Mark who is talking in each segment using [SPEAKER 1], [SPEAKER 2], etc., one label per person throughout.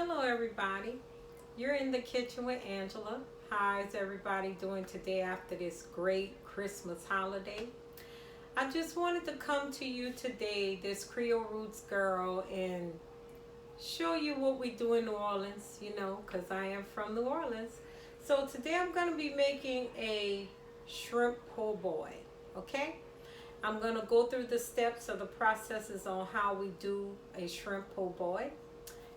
[SPEAKER 1] Hello everybody, you're in the kitchen with Angela. How is everybody doing today after this great Christmas holiday? I just wanted to come to you today, this Creole Roots girl, and show you what we do in New Orleans, because I am from New Orleans. So today I'm going to be making a shrimp po' boy, okay? I'm going to go through the steps of the processes on how we do a shrimp po' boy.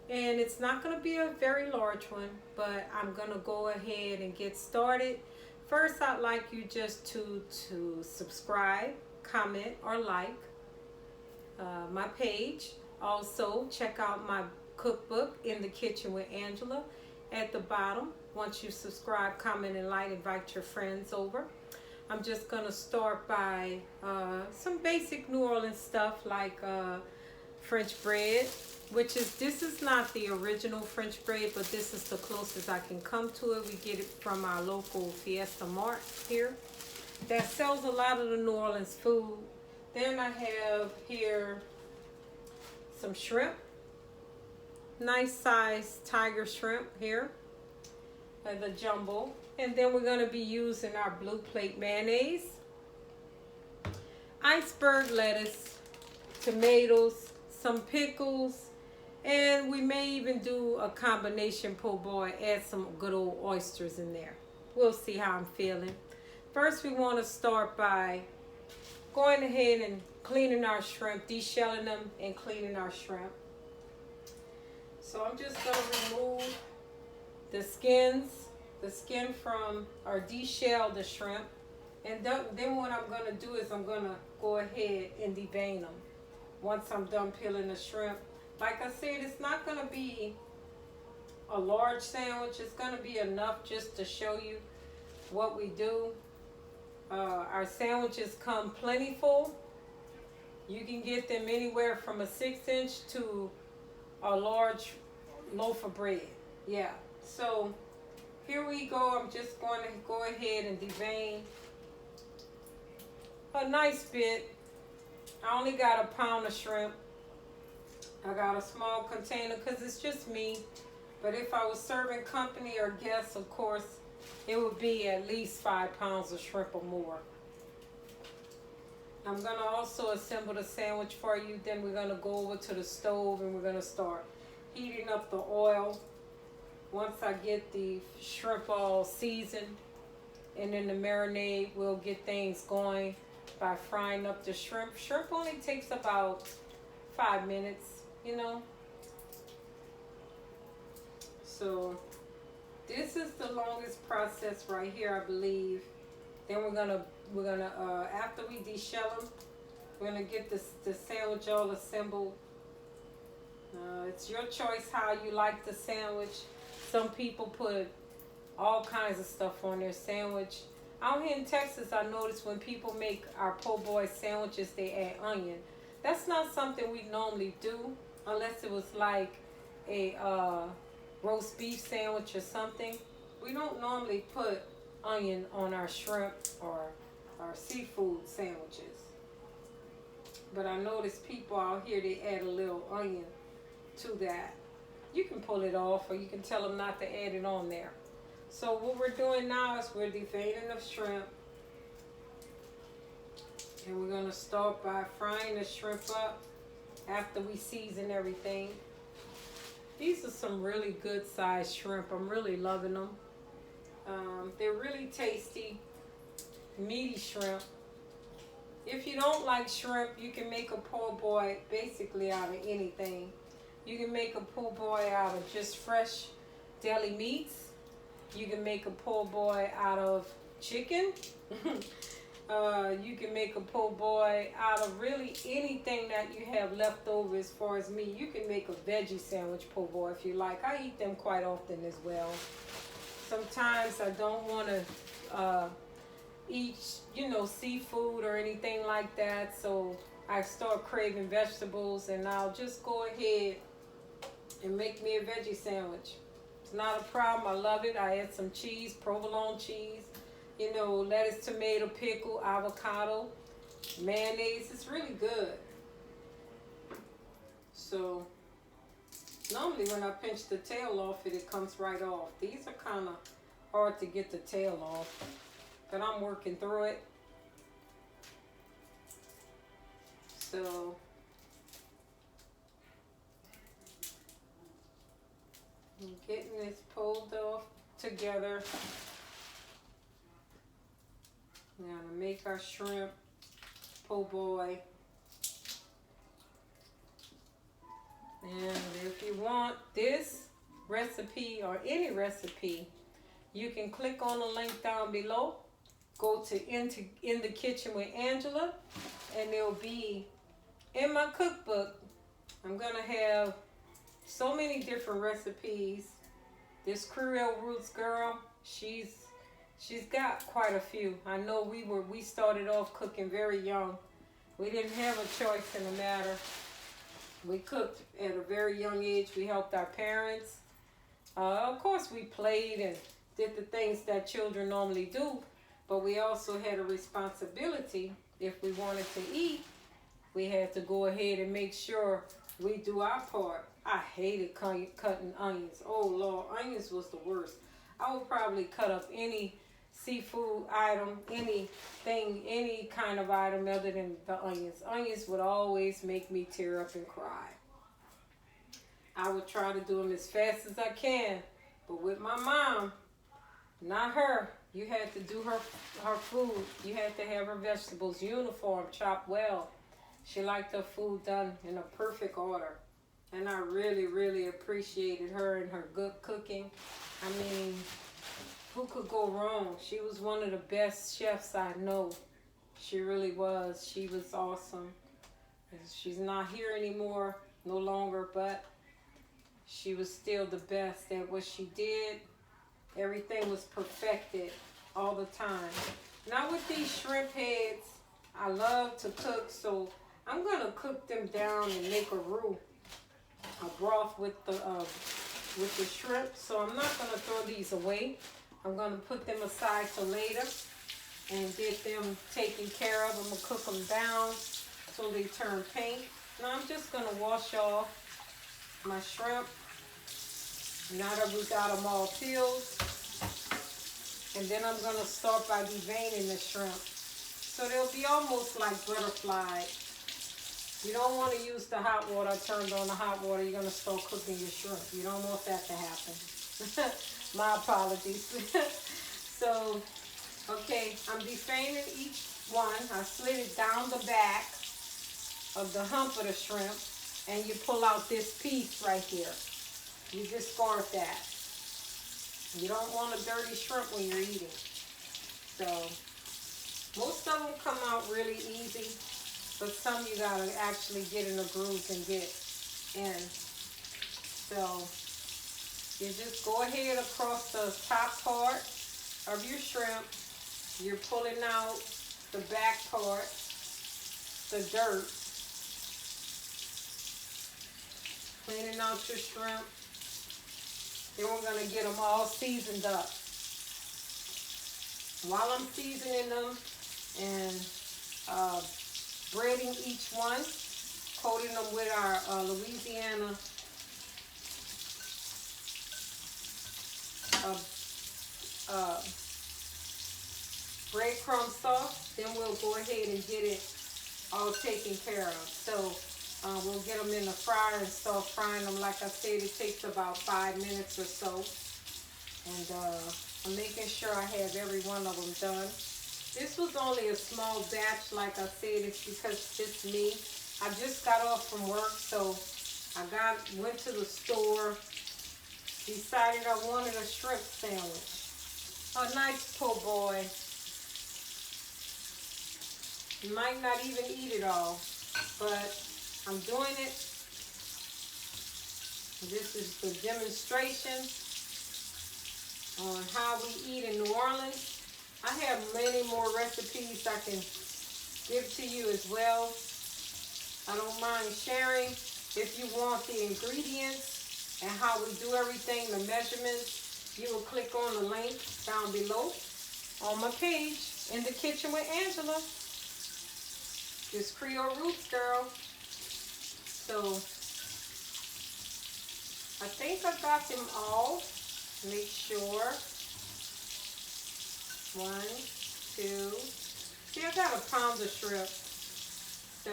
[SPEAKER 1] And it's not going to be a very large one, but I'm going to go ahead and get started. First, I'd like you just to subscribe, comment, or like my page. Also, check out my cookbook, In the Kitchen with Angela, at the bottom. Once you subscribe, comment, and like, invite your friends over. I'm just going to start by some basic New Orleans stuff like French bread. This is not the original French bread, but this is the closest I can come to it. We get it from our local Fiesta Mart here that sells a lot of the New Orleans food. Then I have here some shrimp, nice size tiger shrimp here, the jumbo. And then we're going to be using our blue plate mayonnaise, iceberg lettuce, tomatoes, some pickles, and we may even do a combination po' boy, add some good old oysters in there. We'll see how I'm feeling. First, we want to start by going ahead and cleaning our shrimp, deshelling them and cleaning our shrimp. So I'm just going to remove the skin from, or deshell the shrimp. And then what I'm going to do is I'm going to go ahead and devein them. Once I'm done peeling the shrimp, like I said, it's not going to be a large sandwich. It's going to be enough just to show you what we do. Our sandwiches come plentiful. You can get them anywhere from a 6-inch to a large loaf of bread. Yeah. So here we go. I'm just going to go ahead and devein a nice bit. I only got a pound of shrimp. I got a small container because it's just me. But if I was serving company or guests, of course, it would be at least 5 pounds of shrimp or more. I'm going to also assemble the sandwich for you. Then we're going to go over to the stove and we're going to start heating up the oil. Once I get the shrimp all seasoned and then the marinade, we'll get things going by frying up the shrimp. Shrimp only takes about 5 minutes, So this is the longest process right here, I believe. Then we're gonna after we deshell them, we're gonna get the sandwich all assembled. It's your choice how you like the sandwich. Some people put all kinds of stuff on their sandwich. Out here in Texas, I noticed when people make our po' boy sandwiches, they add onion. That's not something we normally do unless it was like a roast beef sandwich or something. We don't normally put onion on our shrimp or our seafood sandwiches. But I noticed people out here, they add a little onion to that. You can pull it off or you can tell them not to add it on there. So what we're doing now is we're deveining the shrimp. And we're going to start by frying the shrimp up after we season everything. These are some really good sized shrimp. I'm really loving them. They're really tasty, meaty shrimp. If you don't like shrimp, you can make a po' boy basically out of anything. You can make a po' boy out of just fresh deli meats. You can make a po' boy out of chicken. You can make a po' boy out of really anything that you have left over as far as meat. You can make a veggie sandwich po' boy if you like. I eat them quite often as well. Sometimes I don't want to eat, seafood or anything like that. So I start craving vegetables and I'll just go ahead and make me a veggie sandwich. It's not a problem. I love it. I add some cheese, provolone cheese. Lettuce, tomato, pickle, avocado, mayonnaise. It's really good. So Normally when I pinch the tail off it comes right off. These are kind of hard to get the tail off, but I'm working through it. So I'm getting this pulled off together. We're gonna make our shrimp po' boy. And if you want this recipe or any recipe, you can click on the link down below. Go to In the Kitchen with Angela, and it'll be in my cookbook. I'm gonna have so many different recipes. This Creole Roots girl, she's got quite a few. I know we started off cooking very young. We didn't have a choice in the matter. We cooked at a very young age. We helped our parents. Of course, we played and did the things that children normally do, but we also had a responsibility. If we wanted to eat, we had to go ahead and make sure we do our part. I hated cutting onions. Oh, Lord, onions was the worst. I would probably cut up any seafood item, anything, any kind of item other than the onions. Onions would always make me tear up and cry. I would try to do them as fast as I can, but with my mom, not her. You had to do her food. You had to have her vegetables uniform, chopped well. She liked her food done in a perfect order. And I really, really appreciated her and her good cooking. I mean, who could go wrong? She was one of the best chefs I know. She really was. She was awesome. She's not here anymore, no longer, but she was still the best at what she did. Everything was perfected all the time. Now with these shrimp heads, I love to cook, so I'm going to cook them down and make a roux, a broth with the shrimp. So I'm not going to throw these away. I'm going to put them aside till later and get them taken care of. I'm going to cook them down so they turn pink. Now I'm just going to wash off my shrimp. Now that we got them all peeled. And then I'm going to start by deveining the shrimp. So they'll be almost like butterflies. You don't want to use the hot water. Turned on the hot water, you're going to start cooking your shrimp. You don't want that to happen. My apologies. So, okay, I'm deveining each one. I slid it down the back of the hump of the shrimp, and you pull out this piece right here. You discard that. You don't want a dirty shrimp when you're eating. So, most of them come out really easy, but some you gotta actually get in a groove and get in. So, you just go ahead across the top part of your shrimp. You're pulling out the back part, the dirt. Cleaning out your shrimp. Then we're going to get them all seasoned up. While I'm seasoning them and breading each one, coating them with our Louisiana breadcrumb sauce, then we'll go ahead and get it all taken care of. So we'll get them in the fryer and start frying them. Like I said, it takes about 5 minutes or so. And I'm making sure I have every one of them done. This was only a small batch. Like I said, it's because it's just me. I just got off from work, so I went to the store, decided I wanted a shrimp sandwich. A nice po' boy. You might not even eat it all, but I'm doing it. This is the demonstration on how we eat in New Orleans. I have many more recipes I can give to you as well. I don't mind sharing. If you want the ingredients and how we do everything, the measurements, you will click on the link down below on my page, In the Kitchen with Angela. This Creole Roots girl. So I think I got them all. Make sure. 1, 2. See, I got a pound of shrimp. So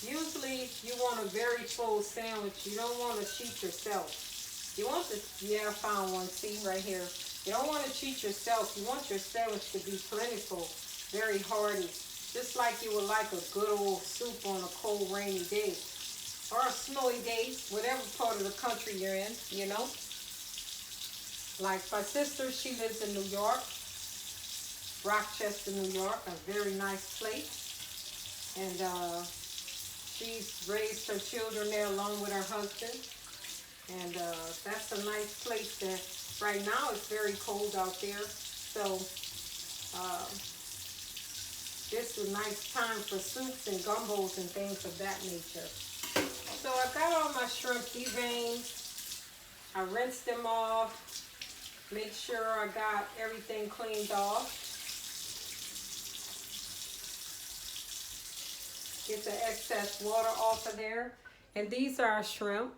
[SPEAKER 1] usually you want a very full sandwich. You don't want to cheat yourself. You want to, yeah, I found one. See right here. You don't want to cheat yourself. You want your sandwich to be plentiful, very hearty, just like you would like a good old soup on a cold, rainy day or a snowy day, whatever part of the country you're in, you know. Like my sister, she lives in New York, Rochester, New York, a very nice place. And she's raised her children there along with her husband. And that's a nice place that right now it's very cold out there. So this is a nice time for soups and gumbos and things of that nature. So I got all my shrimp deveined. I rinsed them off. Make sure I got everything cleaned off. Get the excess water off of there. And these are our shrimp.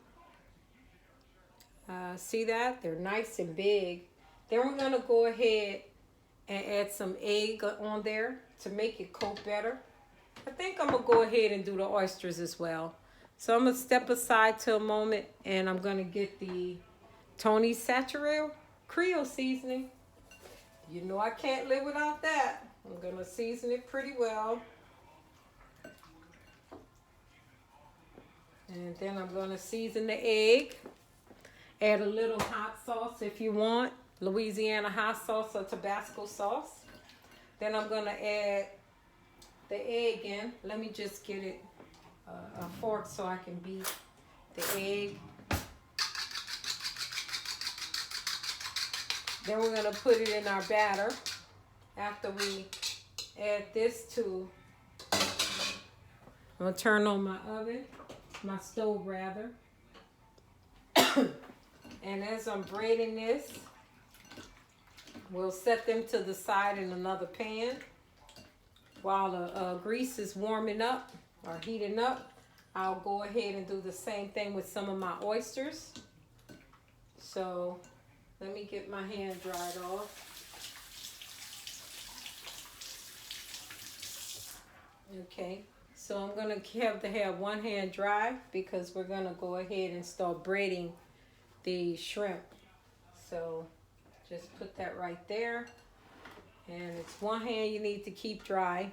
[SPEAKER 1] See that? They're nice and big. Then we're going to go ahead and add some egg on there to make it coat better. I think I'm going to go ahead and do the oysters as well. So I'm going to step aside to a moment and I'm going to get the Tony Chachereau Creole seasoning. You know I can't live without that. I'm going to season it pretty well. And then I'm going to season the egg. Add a little hot sauce if you want. Louisiana hot sauce or Tabasco sauce. Then I'm going to add the egg in. Let me just get it a fork so I can beat the egg. Then we're going to put it in our batter. After we add this to, I'm going to turn on my oven, my stove rather. And as I'm braiding this, we'll set them to the side in another pan. While the grease is warming up or heating up, I'll go ahead and do the same thing with some of my oysters. So let me get my hand dried off. Okay, so I'm going to have one hand dry because we're going to go ahead and start braiding the shrimp. So just put that right there. And it's one hand you need to keep dry.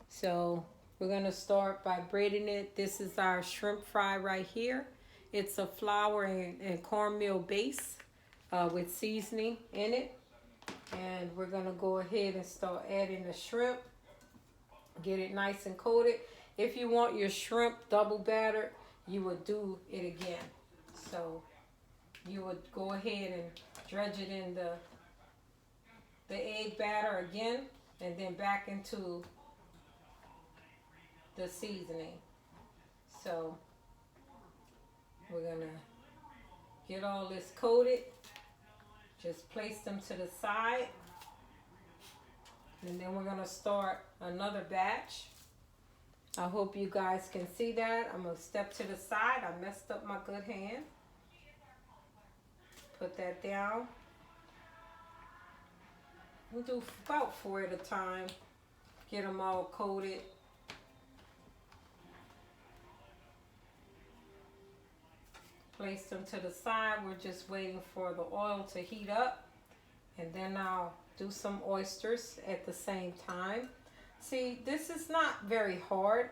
[SPEAKER 1] So we're going to start by braiding it. This is our shrimp fry right here. It's a flour and cornmeal base with seasoning in it. And we're going to go ahead and start adding the shrimp. Get it nice and coated. If you want your shrimp double battered, you would do it again. So you would go ahead and dredge it in the egg batter again, and then back into the seasoning. So we're gonna get all this coated. Just place them to the side, and then we're gonna start another batch. I hope you guys can see that. I'm gonna step to the side. I messed up my good hand. Put that down. We'll do about 4 at a time. Get them all coated. Place them to the side. We're just waiting for the oil to heat up. And then I'll do some oysters at the same time. See, this is not very hard.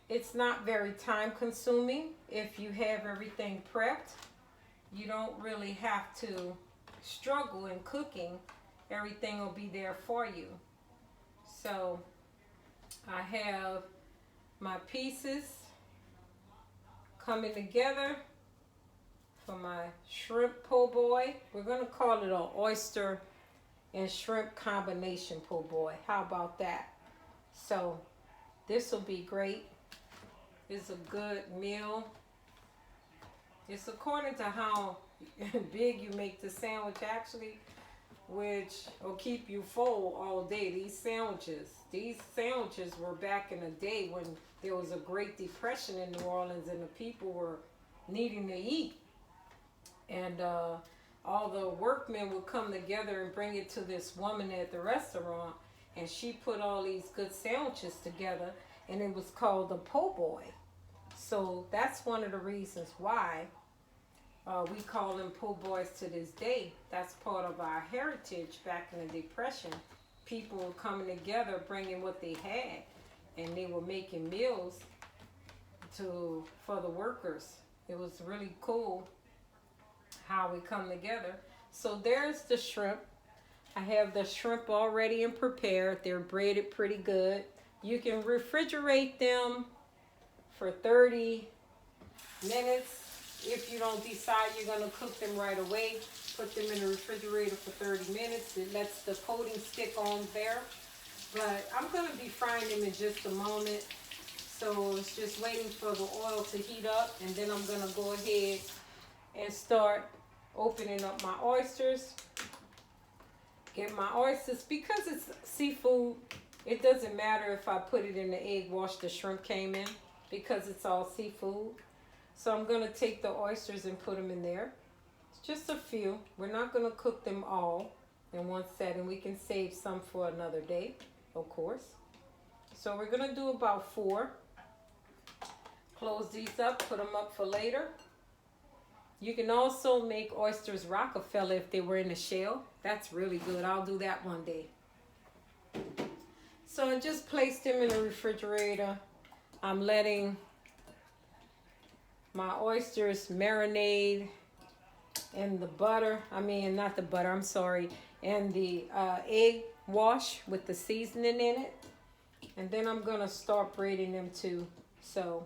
[SPEAKER 1] It's not very time consuming if you have everything prepped. You don't really have to struggle in cooking. Everything will be there for you. So I have my pieces coming together for my shrimp po' boy. We're going to call it an oyster and shrimp combination po' boy. How about that? So this will be great. It's a good meal. It's according to how big you make the sandwich actually, which will keep you full all day. These sandwiches were back in the day when there was a Great Depression in New Orleans and the people were needing to eat. And all the workmen would come together and bring it to this woman at the restaurant. And she put all these good sandwiches together, and it was called the Poboy. So that's one of the reasons why we call them Poboys to this day. That's part of our heritage back in the Depression. People were coming together, bringing what they had, and they were making meals for the workers. It was really cool how we come together. So there's the shrimp. I have the shrimp already and prepared. They're braided pretty good. You can refrigerate them for 30 minutes. If you don't decide you're going to cook them right away, put them in the refrigerator for 30 minutes. It lets the coating stick on there. But I'm going to be frying them in just a moment. So it's just waiting for the oil to heat up. And then I'm going to go ahead and start opening up my oysters. Get my oysters. Because it's seafood, it doesn't matter if I put it in the egg wash the shrimp came in, because it's all seafood. So I'm going to take the oysters and put them in there. It's just a few. We're not going to cook them all in one setting. We can save some for another day, of course. So we're going to do about 4. Close these up, put them up for later. You can also make oysters Rockefeller if they were in a shell. That's really good. I'll do that one day. So I just placed them in the refrigerator. I'm letting my oysters marinate in the butter. Not the butter, I'm sorry. And the egg wash with the seasoning in it. And then I'm going to start braiding them too. So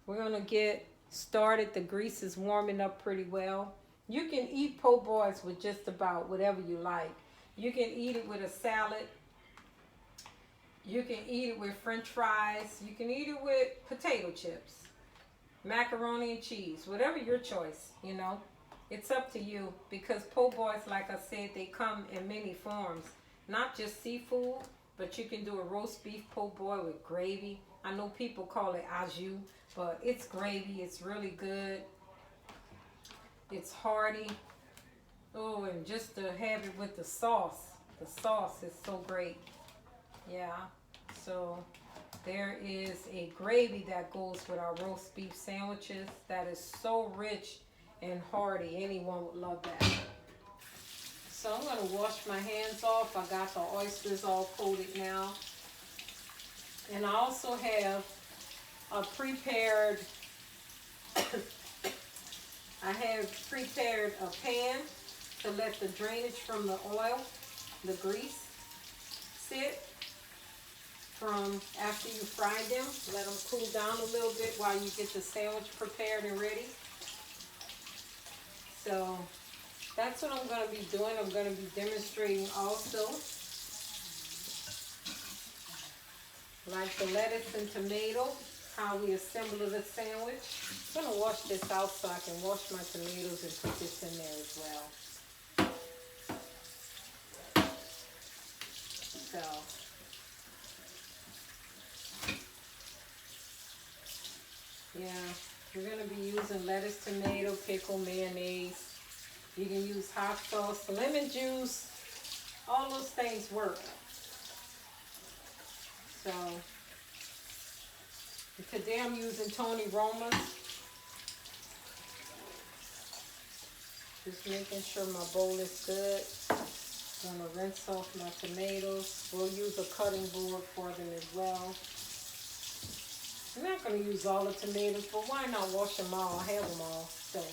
[SPEAKER 1] we're going to get started. The grease is warming up pretty well. You can eat po' boys with just about whatever you like. You can eat it with a salad. You can eat it with French fries. You can eat it with potato chips, macaroni and cheese, whatever your choice, you know. It's up to you, because po' boys, like I said, they come in many forms. Not just seafood, but you can do a roast beef po' boy with gravy. I know people call it au jus, but it's gravy. It's really good. It's hearty. Oh, and just to have it with the sauce. The sauce is so great. Yeah. So there is a gravy that goes with our roast beef sandwiches that is so rich and hearty. Anyone would love that. So I'm going to wash my hands off. I got the oysters all coated now. And I also have a prepared a pan to let the drainage from the oil, the grease, sit from after you fry them. Let them cool down a little bit while you get the sandwich prepared and ready. So that's what I'm going to be doing. I'm going to be demonstrating also, like the lettuce and tomato, how we assemble the sandwich. I'm going to wash this out so I can wash my tomatoes and put this in there as well. So yeah, we're going to be using lettuce, tomato, pickle, mayonnaise. You can use hot sauce, lemon juice. All those things work. So today I'm using Tony Roma's. Just making sure my bowl is good. I'm going to rinse off my tomatoes. We'll use a cutting board for them as well. I'm not going to use all the tomatoes, but why not wash them all? I have them all. So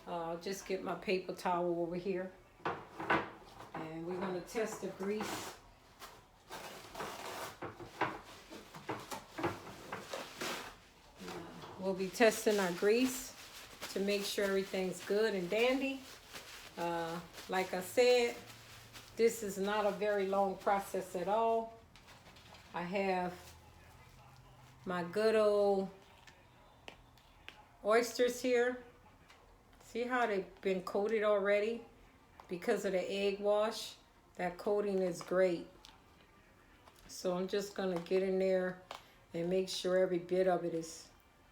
[SPEAKER 1] I'll just get my paper towel over here. And we're going to test the grease. We'll be testing our grease to make sure everything's good and dandy. Like I said, this is not a very long process at all. I have my good old oysters here. See how they've been coated already? Because of the egg wash, that coating is great. So I'm just going to get in there and make sure every bit of it is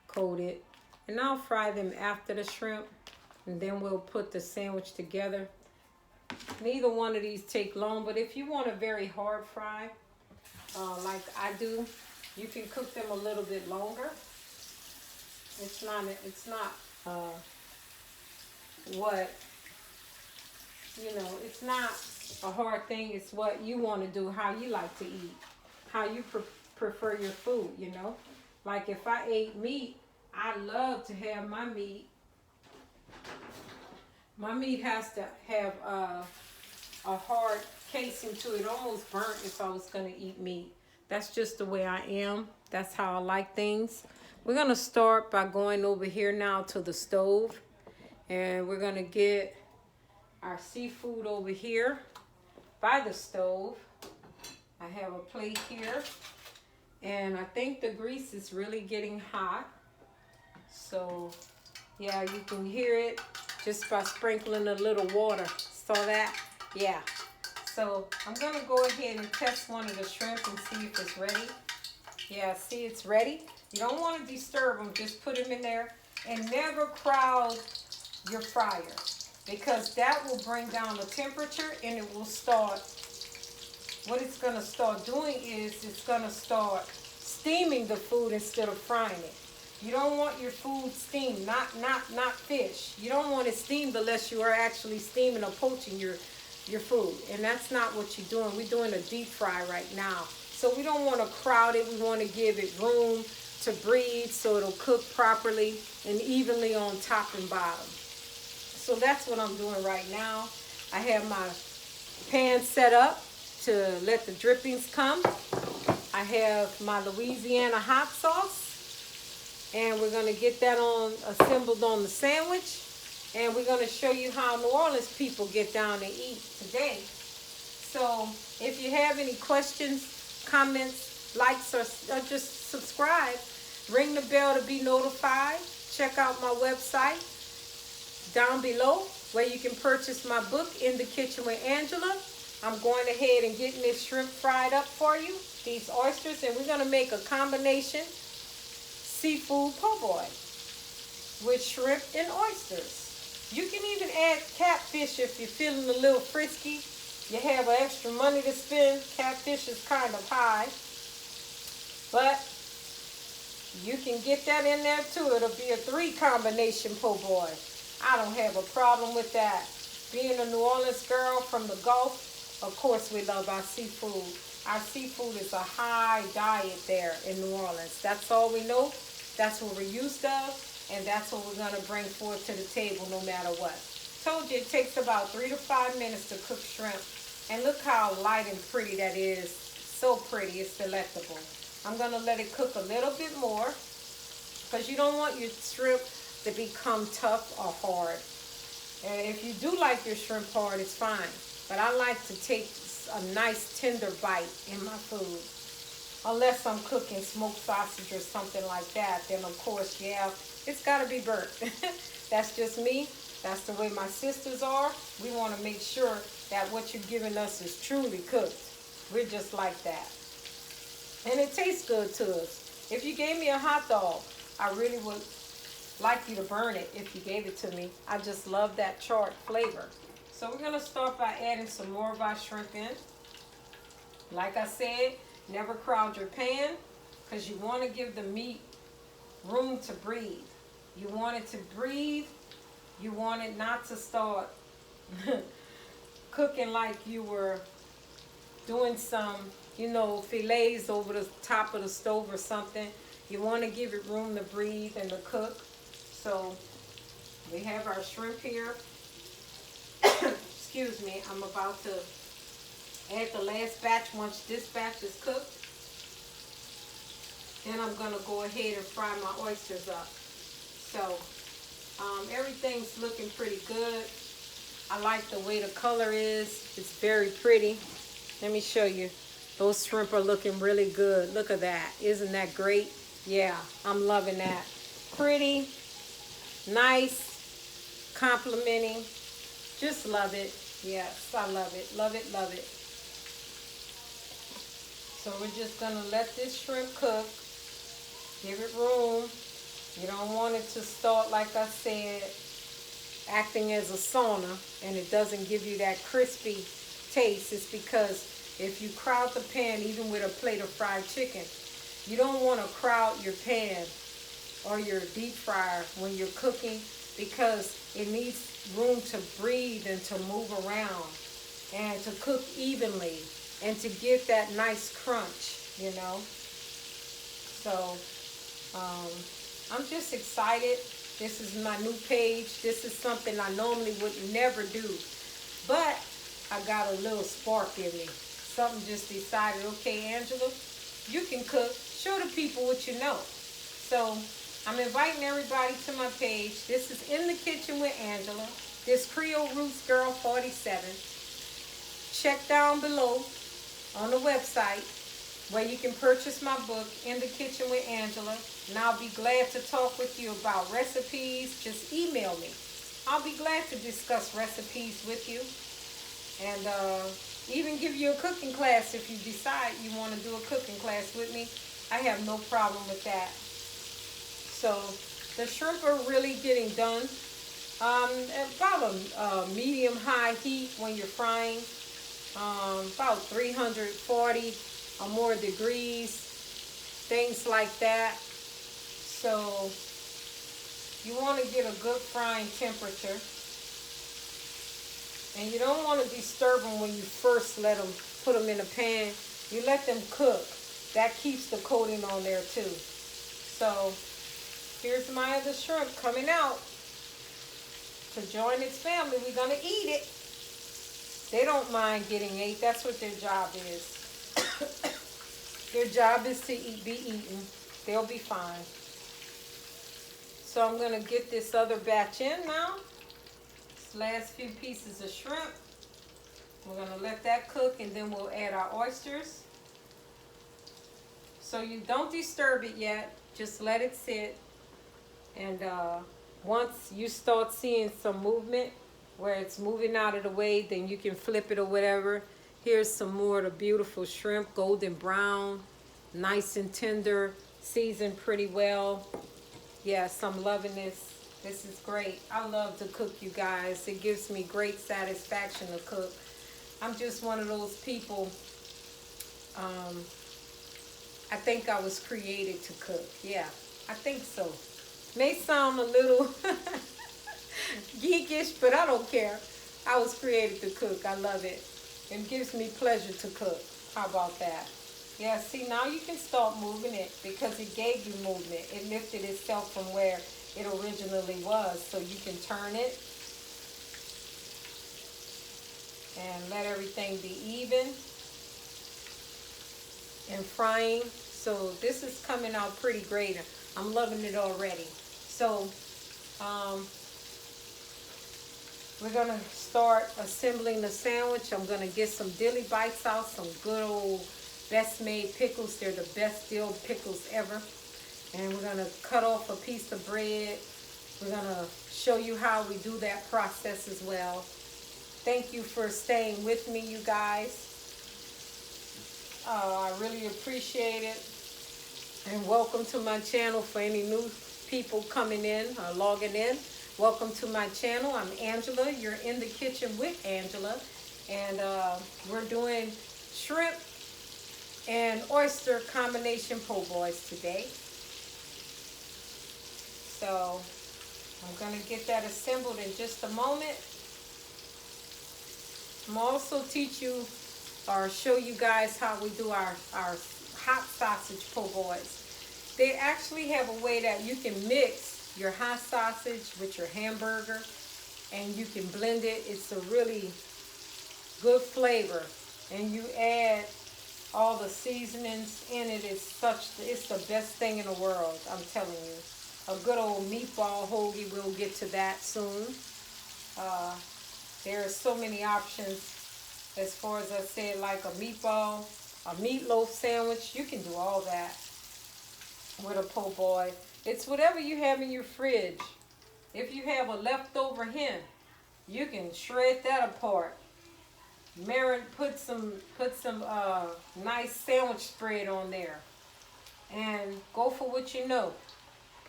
[SPEAKER 1] coated. And I'll fry them after the shrimp. And then we'll put the sandwich together. Neither one of these take long, but if you want a very hard fry, like I do, you can cook them a little bit longer. It's not what, it's not a hard thing. It's what you want to do, how you like to eat, how you prefer your food, Like if I ate meat, I love to have my meat. My meat has to have a hard casing to it, almost burnt if I was going to eat meat. That's just the way I am. That's how I like things. We're going to start by going over here now to the stove. And we're going to get our seafood over here by the stove. I have a plate here. And I think the grease is really getting hot. So, yeah, you can hear it just by sprinkling a little water. Saw that? Yeah. So I'm going to go ahead and test one of the shrimp and see if it's ready. Yeah, see, it's ready. You don't want to disturb them. Just put them in there and never crowd your fryer, because that will bring down the temperature and it will start, what it's going to start doing is it's going to start steaming the food instead of frying it. You don't want your food steamed, not fish. You don't want it steamed unless you are actually steaming or poaching your food. And that's not what you're doing. We're doing a deep fry right now. So we don't want to crowd it. We want to give it room to breathe so it'll cook properly and evenly on top and bottom. So that's what I'm doing right now. I have my pan set up to let the drippings come. I have my Louisiana hot sauce. And we're going to get that assembled on the sandwich. And we're going to show you how New Orleans people get down and eat today. So if you have any questions, comments, likes, or just subscribe, ring the bell to be notified. Check out my website down below where you can purchase my book, In the Kitchen with Angela. I'm going ahead and getting this shrimp fried up for you, these oysters, and we're going to make a combination seafood po' boy with shrimp and oysters. You can even add catfish if you're feeling a little frisky. You have extra money to spend. Catfish is kind of high, but you can get that in there too. It'll be a 3 combination po' boy. I don't have a problem with that. Being a New Orleans girl from the Gulf, of course we love our seafood. Our seafood is a high diet there in New Orleans. That's all we know. That's what we're used to, and that's what we're going to bring forth to the table no matter what. Told you it takes about 3 to 5 minutes to cook shrimp. And look how light and pretty that is. So pretty. It's delectable. I'm going to let it cook a little bit more, because you don't want your shrimp to become tough or hard. And if you do like your shrimp hard, it's fine. But I like to take a nice tender bite in my food. Unless I'm cooking smoked sausage or something like that, then of course, yeah, it's got to be burnt. That's just me. That's the way my sisters are. We want to make sure that what you're giving us is truly cooked. We're just like that. And it tastes good to us. If you gave me a hot dog, I really would like you to burn it if you gave it to me. I just love that charred flavor. So we're going to start by adding some more of our shrimp in. Like I said, never crowd your pan, because you want to give the meat room to breathe. You want it to breathe. You want it not to start cooking like you were doing some, fillets over the top of the stove or something. You want to give it room to breathe and to cook. So we have our shrimp here. Excuse me, I'm about to add the last batch. Once this batch is cooked, then I'm going to go ahead and fry my oysters up. So everything's looking pretty good. I like the way the color is. It's very pretty. Let me show you. Those shrimp are looking really good. Look at that. Isn't that great? Yeah, I'm loving that. Pretty, nice, complimenting. Just love it. Yes, I love it. Love it, love it. So we're just going to let this shrimp cook. Give it room. You don't want it to start, like I said, acting as a sauna and it doesn't give you that crispy taste. It's because if you crowd the pan, even with a plate of fried chicken, you don't want to crowd your pan or your deep fryer when you're cooking, because it needs room to breathe and to move around and to cook evenly and to get that nice crunch, you know. So I'm just excited. This is my new page. This is something I normally would never do, but I got a little spark in me. Something just decided, okay, Angela, you can cook. Show the people what you know. So I'm inviting everybody to my page. This is In the Kitchen with Angela. This Creole Roots Girl 47. Check down below on the website where you can purchase my book, In the Kitchen with Angela. And I'll be glad to talk with you about recipes. Just email me. I'll be glad to discuss recipes with you. And even give you a cooking class if you decide you want to do a cooking class with me. I have no problem with that. So the shrimp are really getting done. About a medium-high heat when you're frying. About 340 or more degrees. Things like that. So you want to get a good frying temperature. And you don't want to disturb them when you first put them in a pan. You let them cook. That keeps the coating on there too. So here's my other shrimp coming out to join its family. We're going to eat it. They don't mind getting ate. That's what their job is. Their job is to be eaten. They'll be fine. So I'm going to get this other batch in now. This last few pieces of shrimp. We're going to let that cook, and then we'll add our oysters. So you don't disturb it yet. Just let it sit. And once you start seeing some movement, where it's moving out of the way, then you can flip it or whatever. Here's some more of the beautiful shrimp, golden brown, nice and tender, seasoned pretty well. Yes, I'm loving this. This is great. I love to cook, you guys. It gives me great satisfaction to cook. I'm just one of those people, I think I was created to cook. Yeah, I think so. May sound a little geekish, but I don't care. I was created to cook. I love it. It gives me pleasure to cook. How about that? Yeah, see, now you can start moving it because it gave you movement. It lifted itself from where it originally was. So you can turn it and let everything be even and frying. So this is coming out pretty great. I'm loving it already. So we're going to start assembling the sandwich. I'm going to get some dilly bites out, some good old best made pickles. They're the best dill pickles ever. And we're going to cut off a piece of bread. We're going to show you how we do that process as well. Thank you for staying with me, you guys. I really appreciate it. And welcome to my channel for any new people coming in or logging in. Welcome to my channel. I'm Angela. You're in the kitchen with Angela. And we're doing shrimp and oyster combination po' boys today. So I'm going to get that assembled in just a moment. I'm also teach you or show you guys how we do our hot sausage po' boys. They actually have a way that you can mix your hot sausage with your hamburger and you can blend it. It's a really good flavor, and you add all the seasonings in it. It's the best thing in the world, I'm telling you. A good old meatball hoagie, we'll get to that soon. There are so many options as far as I said, like a meatball, a meatloaf sandwich. You can do all that with a po' boy. It's whatever you have in your fridge. If you have a leftover hen, you can shred that apart. Put some nice sandwich spread on there, and go for what you know.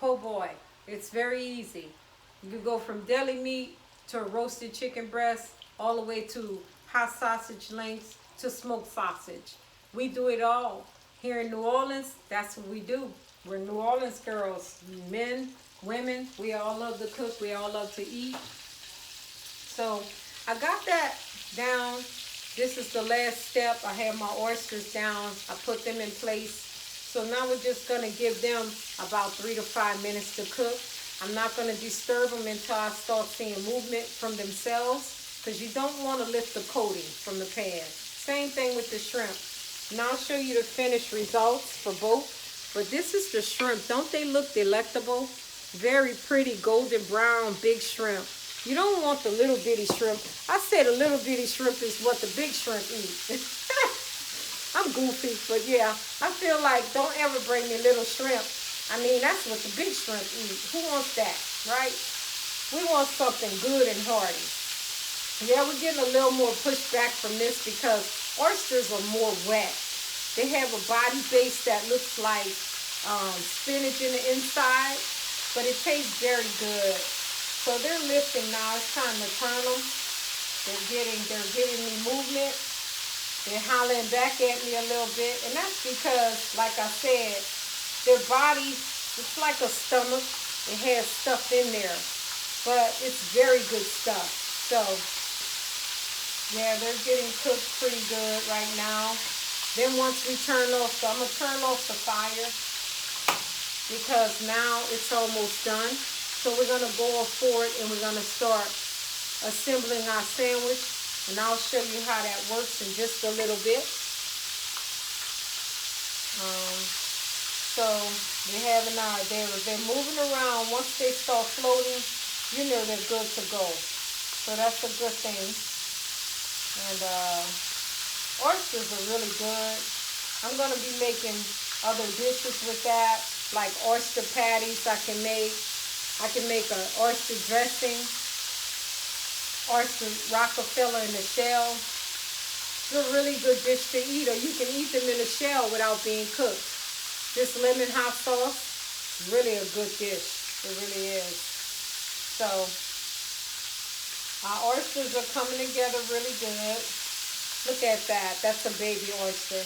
[SPEAKER 1] Poboy. It's very easy. You can go from deli meat to a roasted chicken breast, all the way to hot sausage links to smoked sausage. We do it all. Here in New Orleans, that's what we do. We're New Orleans girls. Men, women, we all love to cook. We all love to eat. So I got that down. This is the last step. I have my oysters down. I put them in place. So now we're just going to give them about 3 to 5 minutes to cook. I'm not going to disturb them until I start seeing movement from themselves, because you don't want to lift the coating from the pan. Same thing with the shrimp. Now I'll show you the finished results for both. But this is the shrimp. Don't they look delectable? Very pretty golden brown big shrimp. You don't want the little bitty shrimp. I say the little bitty shrimp is what the big shrimp eat. I'm goofy, but yeah, I feel like don't ever bring me little shrimp. I mean, that's what the big shrimp eat. Who wants that, right? We want something good and hearty. Yeah, we're getting a little more pushback from this because oysters are more wet. They have a body base that looks like spinach in the inside, but it tastes very good. So they're lifting now. It's time to turn them. They're giving me movement. They're hollering back at me a little bit. And that's because, like I said, their body, it's like a stomach. It has stuff in there. But it's very good stuff. So, yeah, they're getting cooked pretty good right now. Then once we turn off, so I'm going to turn off the fire because now it's almost done. So we're going to go off forward and we're going to start assembling our sandwich. And I'll show you how that works in just a little bit. So they're moving around. Once they start floating, you know they're good to go. So that's a good thing. And oysters are really good. I'm going to be making other dishes with that, like oyster patties I can make. I can make an oyster dressing. Oyster Rockefeller in the shell. It's a really good dish to eat, or you can eat them in a shell without being cooked. This lemon hot sauce is really a good dish. It really is. So our oysters are coming together really good. Look at that. That's a baby oyster.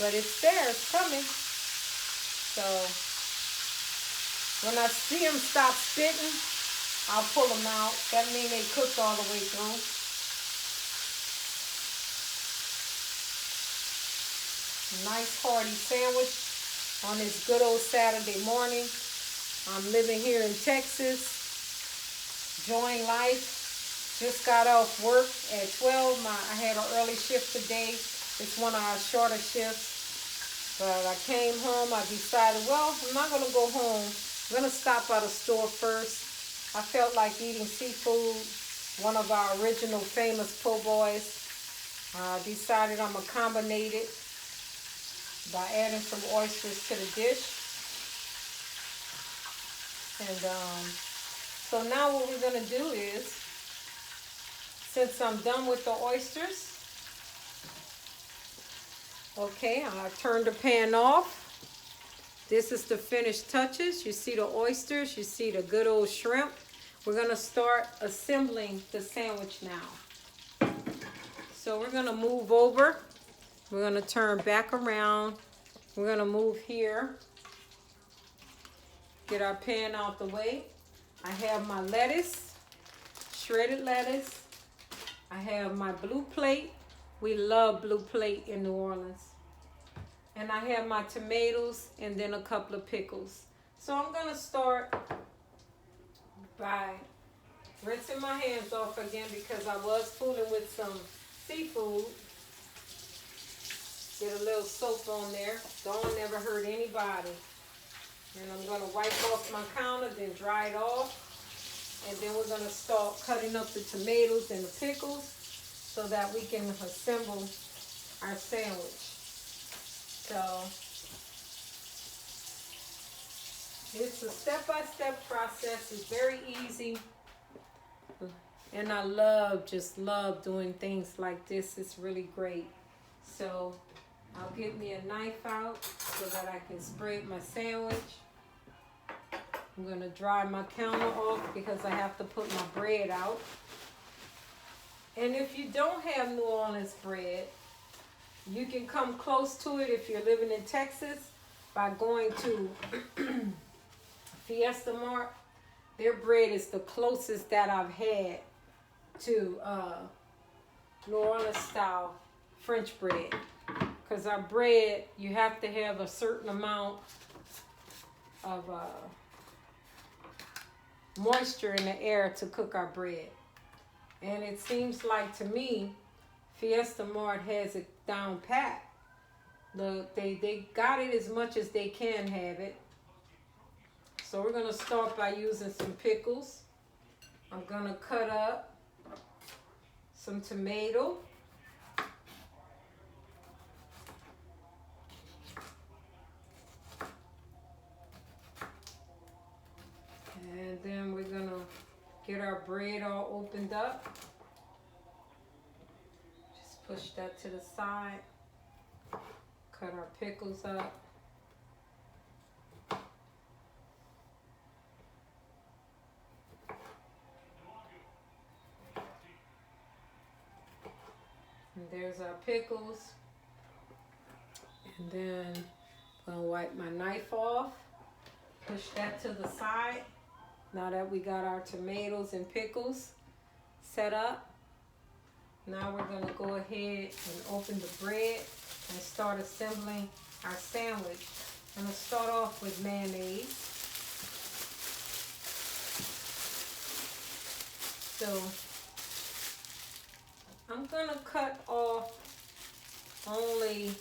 [SPEAKER 1] But it's there. It's coming. So when I see them stop spitting, I'll pull them out. That means they cooked all the way through. Nice hearty sandwich on this good old Saturday morning. I'm living here in Texas, enjoying life. Just got off work at 12. I had an early shift today. It's one of our shorter shifts. But I came home. I decided, well, I'm not going to go home. I'm going to stop by the store first. I felt like eating seafood, one of our original famous Poboys. I decided I'm going to combine it by adding some oysters to the dish. And so now what we're going to do is, since I'm done with the oysters, okay, I turned the pan off. This is the finished touches. You see the oysters, you see the good old shrimp. We're going to start assembling the sandwich now. So we're going to move over. We're going to turn back around. We're going to move here. Get our pan out the way. I have my lettuce, shredded lettuce. I have my blue plate. We love blue plate in New Orleans. And I have my tomatoes and then a couple of pickles. So I'm going to start by rinsing my hands off again because I was fooling with some seafood. Get a little soap on there. Don't ever hurt anybody. And I'm going to wipe off my counter, then dry it off. And then we're going to start cutting up the tomatoes and the pickles so that we can assemble our sandwich. So it's a step-by-step process. It's very easy. And I just love doing things like this. It's really great. So I'll get me a knife out so that I can spread my sandwich. I'm going to dry my counter off because I have to put my bread out. And if you don't have New Orleans bread, you can come close to it if you're living in Texas by going to Fiesta Mart. Their bread is the closest that I've had to New Orleans style French bread. Because our bread, you have to have a certain amount of moisture in the air to cook our bread. And it seems like to me, Fiesta Mart has it down pat. They got it as much as they can have it. So we're going to start by using some pickles. I'm going to cut up some tomato. And then we're going to get our bread all opened up. Just push that to the side. Cut our pickles up. And there's our pickles. And then I'm going to wipe my knife off. Push that to the side. Now that we got our tomatoes and pickles set up, now we're going to go ahead and open the bread and start assembling our sandwich. I'm going to start off with mayonnaise. So I'm going to cut off only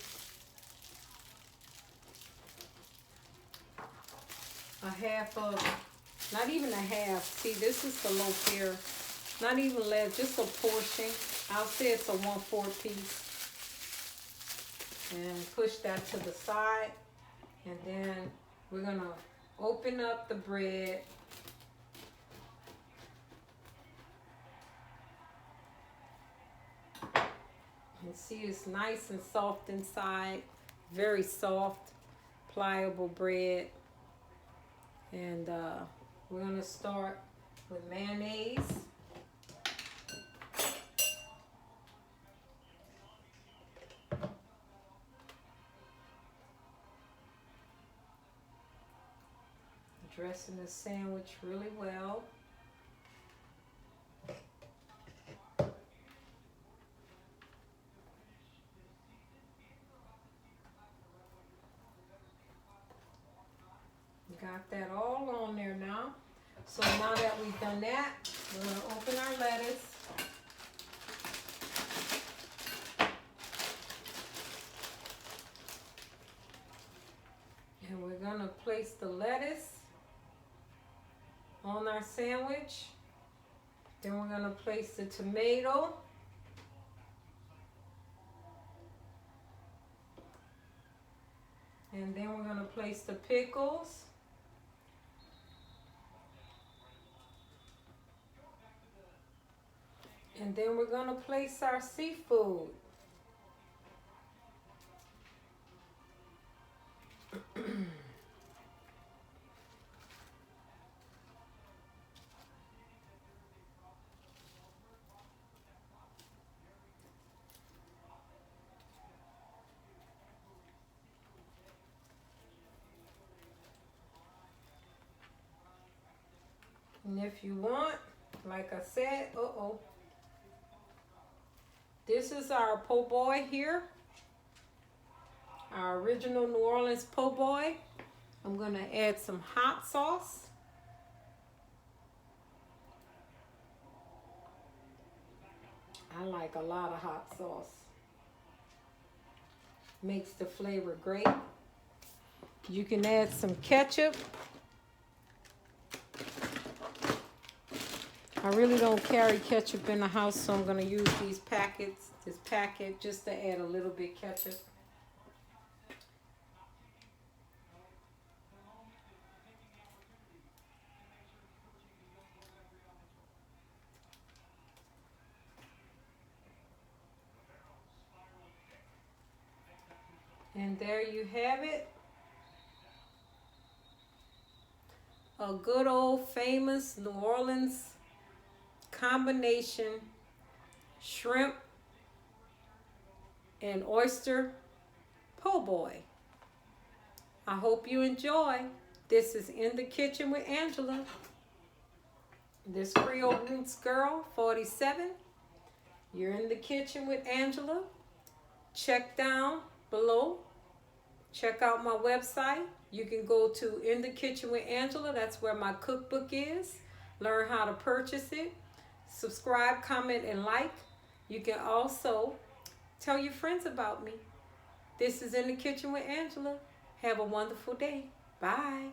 [SPEAKER 1] a half of, not even a half. See, this is the loaf here. Not even less, just a portion. I'll say it's a 1/4 piece. And push that to the side. And then we're going to open up the bread. You see it's nice and soft inside. Very soft, pliable bread. And we're going to start with mayonnaise. Dressing the sandwich really well. Got that all on there now. So now that we've done that, we're going to open our lettuce. And we're going to place the lettuce on our sandwich. Then we're going to place the tomato. And then we're going to place the pickles. And then we're going to place our seafood. And if you want, like I said, this is our Poboy here. Our original New Orleans Poboy. I'm going to add some hot sauce. I like a lot of hot sauce. Makes the flavor great. You can add some ketchup. I really don't carry ketchup in the house, so I'm going to use this packet, just to add a little bit ketchup. And there you have it. a good old famous New Orleans combination shrimp and oyster po' boy. I hope you enjoy. This is In the Kitchen with Angela. This Creole Roots girl, 47. You're in the kitchen with Angela. Check down below. Check out my website. You can go to In the Kitchen with Angela. That's where my cookbook is. Learn how to purchase it. Subscribe, comment, and like. You can also tell your friends about me. This is In the Kitchen with Angela. Have a wonderful day. Bye.